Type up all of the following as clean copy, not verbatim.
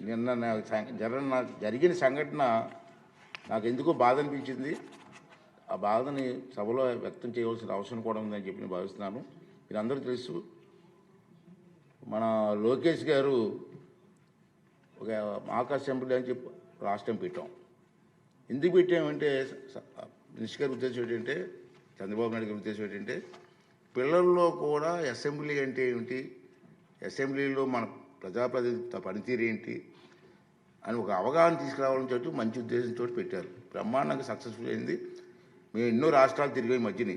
నిన్న జరిగిన సంఘటన నాకు ఎందుకో బాధ అనిపించింది. ఆ బాధని సభలో వ్యక్తం చేయవలసిన అవసరం కూడా ఉందని చెప్పి నేను భావిస్తున్నాను. మీరందరూ తెలుసు, మన లోకేష్ గారు ఒక మాక్ అసెంబ్లీ అని చెప్పి రాష్ట్రం పెట్టాం. ఎందుకు పెట్టామంటే మినిస్టర్ గారి ఉద్దేశం ఏంటంటే, చంద్రబాబు నాయుడు గారి ఉద్దేశం ఏంటంటే, పిల్లల్లో కూడా అసెంబ్లీ అంటే ఏమిటి, అసెంబ్లీలో మన ప్రజాప్రతినిధి పనితీరు ఏంటి అని ఒక అవగాహన తీసుకురావాలని చెప్పి మంచి ఉద్దేశంతో పెట్టారు. బ్రహ్మాండంగా సక్సెస్ఫుల్ అయింది. మేము ఎన్నో రాష్ట్రాలు తిరిగాం. ఈ మధ్యని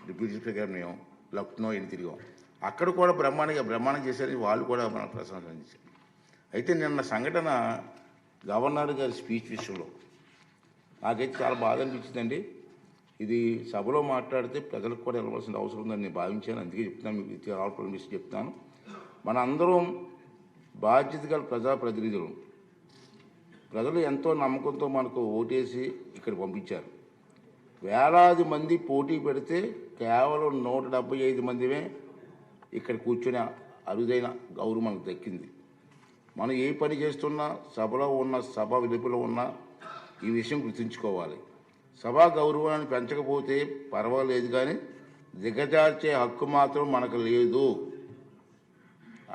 డిప్యూటీ స్పీకర్ గారు మేము లక్నో ఎన్ని తిరిగాం. అక్కడ కూడా బ్రహ్మాండం చేశారని వాళ్ళు కూడా మనకు ప్రశంసించారు. అయితే నిన్న సంఘటన గవర్నర్ గారి స్పీచ్ విషయంలో నాకైతే చాలా బాధ అనిపించిందండి. ఇది సభలో మాట్లాడితే ప్రజలకు కూడా వెళ్ళవలసిన అవసరం ఉందని నేను భావించాను. అందుకే చెప్తున్నాను, మీకు ఆల్పల్ మిస్ చెప్తాను. మన అందరం బాధ్యత గల ప్రజాప్రతినిధులు. ప్రజలు ఎంతో నమ్మకంతో మనకు ఓటేసి ఇక్కడ పంపించారు. వేలాది మంది పోటీ పెడితే కేవలం 175 మందిమే ఇక్కడ కూర్చుని అరుదైన గౌరవం మనకు దక్కింది. మనం ఏ పని చేస్తున్నా, సభలో ఉన్న సభ వెలుపల ఉన్న ఈ విషయం గుర్తుంచుకోవాలి. సభా గౌరవాన్ని పెంచకపోతే పర్వాలేదు, కానీ దిగజార్చే హక్కు మాత్రం మనకు లేదు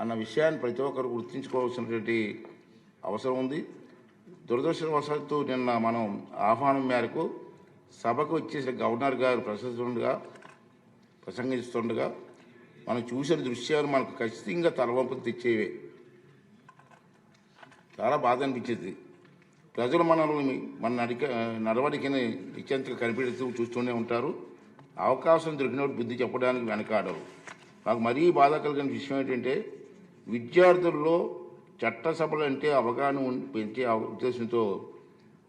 అన్న విషయాన్ని ప్రతి ఒక్కరు గుర్తుంచుకోవాల్సినటువంటి అవసరం ఉంది. దురదృష్టవశాత్తు నిన్న మనం ఆహ్వానం మేరకు సభకు వచ్చేసిన గవర్నర్ గారు ప్రసంగిస్తుండగా మనం చూసిన దృశ్యాలు మనకు ఖచ్చితంగా తలవంపులు తెచ్చేవే. చాలా బాధ అనిపించింది. ప్రజలు మన నడవడికని నిశ్చంతగా కనిపెడుతూ చూస్తూనే ఉంటారు. అవకాశం దొరికినప్పుడు బుద్ధి చెప్పడానికి వెనకాడరు. నాకు మరీ బాధ కలిగిన విషయం ఏంటంటే, విద్యార్థుల్లో చట్టసభలు అంటే అవగాహన పెంచే ఉద్దేశంతో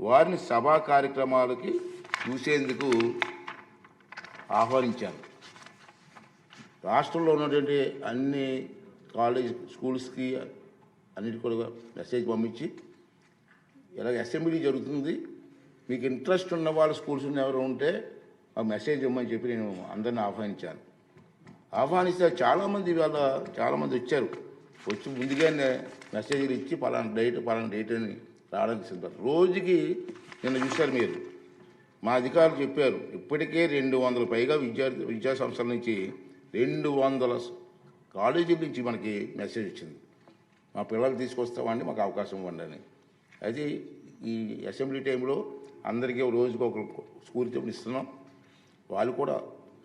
వారిని సభా కార్యక్రమాలకి చూసేందుకు ఆహ్వానించారు. రాష్ట్రంలో ఉన్నటువంటి అన్ని స్కూల్స్కి అన్నిటి కూడా మెసేజ్ పంపించి, ఇలాగ అసెంబ్లీ జరుగుతుంది, మీకు ఇంట్రెస్ట్ ఉన్న వాళ్ళ స్కూల్స్ ఎవరు ఉంటే ఆ మెసేజ్ ఇవ్వమని చెప్పి నేను అందరిని ఆహ్వానిస్తే చాలామంది వచ్చారు. వచ్చి ముందుగానే మెసేజ్లు ఇచ్చి పలానా డేట్ అని రావడానికి సిద్ధం. రోజుకి నిన్న చూశారు మీరు, మా అధికారులు చెప్పారు, ఇప్పటికే 200 పైగా విద్యా సంస్థల నుంచి 200 కాలేజీల నుంచి మనకి మెసేజ్ వచ్చింది. మా పిల్లలు తీసుకొస్తామండి, మాకు అవకాశం ఇవ్వండి అని. అయితే ఈ అసెంబ్లీ టైంలో అందరికీ రోజుకి ఒక స్కూల్ చెప్పి ఇస్తున్నాం. వాళ్ళు కూడా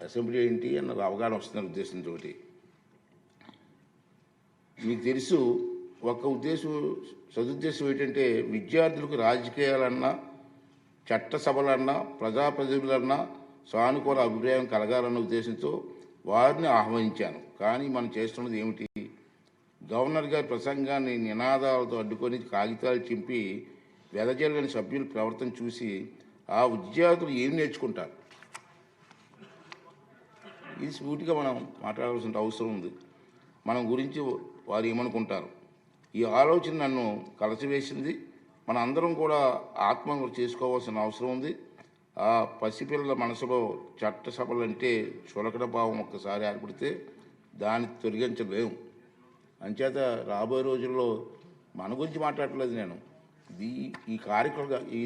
అసెంబ్లీ ఏంటి అన్న అవగాహన వస్తున్న ఉద్దేశంతో. మీకు తెలుసు, సదుద్దేశం ఏంటంటే, విద్యార్థులకు రాజకీయాలన్నా, చట్టసభలన్నా, ప్రజాప్రతినిధులన్నా సానుకూల అభిప్రాయం కలగాలన్న ఉద్దేశంతో వారిని ఆహ్వానించాను. కానీ మనం చేస్తున్నది ఏమిటి? గవర్నర్ గారి ప్రసంగాన్ని నినాదాలతో అడ్డుకొని కాగితాలు చింపి వెదజల్లని సభ్యుల ప్రవర్తన చూసి ఆ విద్యార్థులు ఏం నేర్చుకుంటారు? ఇది సూటిగా మనం మాట్లాడాల్సిన అవసరం ఉంది. మన గురించి వారు ఏమనుకుంటారు? ఈ ఆలోచన నన్ను కలచివేసింది. మన అందరం కూడా ఆత్మహత్య చేసుకోవాల్సిన అవసరం ఉంది. ఆ పసిపిల్లల మనసులో చట్టసభలంటే చులకన భావం ఒక్కసారి ఏర్పడితే దాన్ని తొలగించలేము. అంచేత రాబోయే రోజుల్లో మన గురించి మాట్లాడట్లేదు నేను.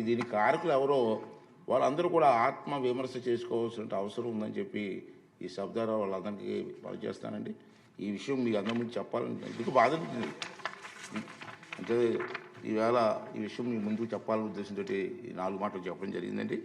దీని కారకులు ఎవరో వాళ్ళందరూ కూడా ఆత్మ విమర్శ చేసుకోవాల్సిన అవసరం ఉందని చెప్పి ఈ సభ ద్వారా వాళ్ళందరికీ పనిచేస్తానండి. ఈ విషయం మీకు అందరి ముందు చెప్పాలని ఎందుకు బాధ అనిపించింది. అంటే ఈవేళ ఈ విషయం మీ ముందుకు చెప్పాలనే ఉద్దేశంతో ఈ 4 మాటలు చెప్పడం జరిగిందండి.